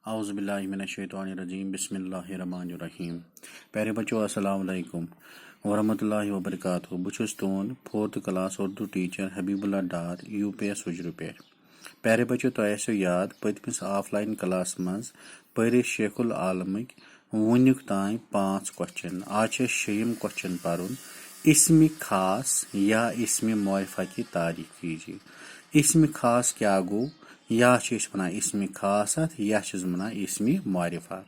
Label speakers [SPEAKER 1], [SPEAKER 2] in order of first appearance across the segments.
[SPEAKER 1] औज़ुबिल्लाहि मिनश्शैतानिर्रजीम बिस्मिल्लाहिर्रहमानिर्रहीम। प्यारे बच्चों अस्सलाम वालेकुम वरहमतुल्लाहि वबरकातुहू। बह छुस तुहंद 4th class Urdu teacher Habibullah Dar UPS उजरू पे। प्यारे बच्चों तो आसो याद पतमिस ऑफलाइन क्लास मज पर शेखुल आलमिक वुनिक तान 5 क्वेश्चन। आज 6 क्वेश्चन पढ़ुन। इसमें खास या इसमें मौरिफा की तारीफ कीजिए। इसमें खास क्या गो या वना इसमें खासत या वना इसमें मौरिफा।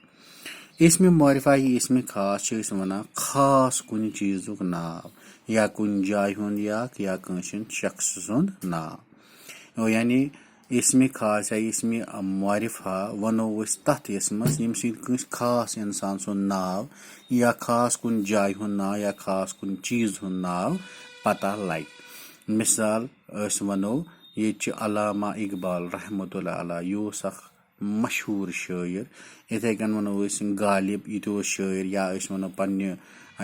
[SPEAKER 1] इसमें मौरिफा ही इसमें खास वना खास कुन चीजुक नाव या कुन जाय हुंद या कंसिन शख्स सुंद नाव। यानी इसमें खास है इसमें मौरिफा वनो तथ मज यम सद खास इंसान सुंद नाव या खास कुन जाय हुंद नाव या खास कुन चीज हुंद नाव पता लग। मिसाल वनो ये अलामा इकबाल रहमतुल्लाह अलैह यह मशहूर शायर। इथे कन वनो गालिब ये शायर या वनो पन्ने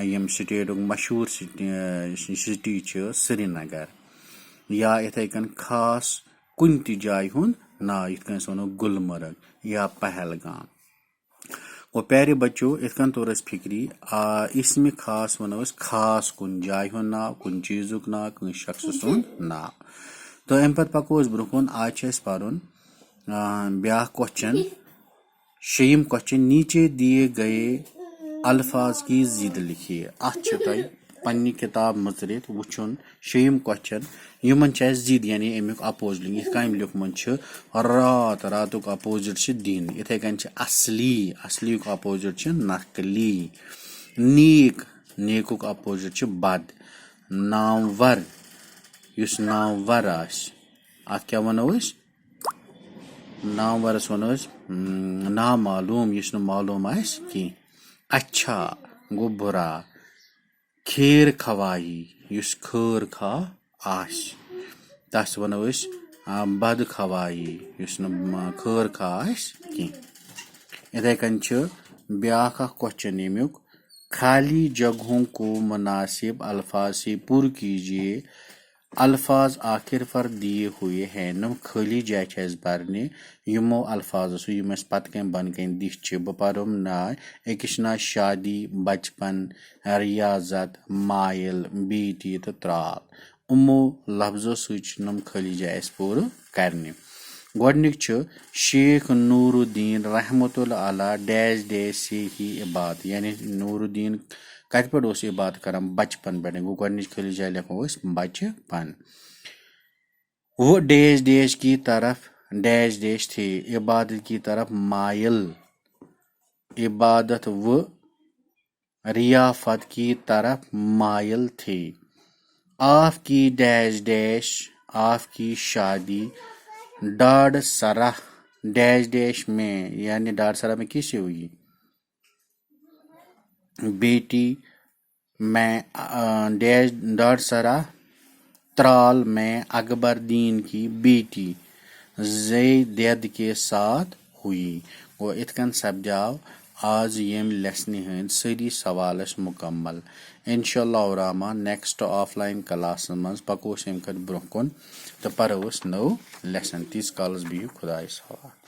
[SPEAKER 1] यम स्टेट मशहूर सिटी श्रीनगर या इथे कन खास कुन ति जाय हुंद ना इत वनो गुलमर्ग या पहलगाम। और प्यारे बच्चों इतकन तोर फिक्री इसमें खास वनो खास कुन जाय हुंद नाव कुन चीजुक नाव कुन शख्स सुंद नाव। तो अम पे पको ब्रोह आज पढ़ुन ब्या क्वेश्चन 6 क्वेश्चन। नीचे दिए गए अल्फाज की जिद लिखिए। अत पन्नी किताब मजरित वुचुन 6 क्वेश्चन यमन जिद यानी अमुक अपोज लिखमुत रात रातुक अपोजिट दिन। इथे कन असली असलियुक अपोजिट नकली। नीक नेकुक अपोजिट बद। नामवर युस नामवर अत क्या वनो नामवरस वनो नामालूम युस मालूम की। अच्छा गो बुरा। खीर खवाही युस खर खा आस तस वनो बद खवाही युस खर खा आस की। इथे कन ब्या क्वेश्चन यमुक खाली जगहों को मुनासिब अल्फाज से पुर कीजिए। अल्फाज आखिर पर दिए हुए हैं नम खाली जाय भरने यमो अल्फाजो यम पत कन बन कन दिश बह पढ़म नाय अकिस ना शादी बचपन रियाजत मायल बेटी तो त्राल उमो लफ्जों सम खाली जाय पूर करने। गोडनिक शेख नूरुद्दीन रहमतुल्लाह अलैह डैश डैश से ही इबादत यानी नूरुद्दीन कत पे इबादत कर बचपन पे गो गोडनिच खाली जाय लिखो बचपन। वो डैश डैश की तरफ डैश डैश थे इबादत की तरफ मायल इबादत व रियाफत की तरफ मायल थे। आपकी डैश डैश आपकी शादी डाड सराह डैश डैश में यानी डाड सराह में किससे हुई बेटी में डैश डाड सराह त्राल में अकबर दीन की बेटी जैद के साथ हुई। वो इतकन सपदाव आज यम लेसन हंद सारी सवाल मुकम्मल। इंशाअल्लाह रहमान नेक्स्ट ऑफलाइन क्लास मज पकोस अम ब्रोह कुन तो परोस नौ लेसन तीस कालस बिहु खुदायस हवाले।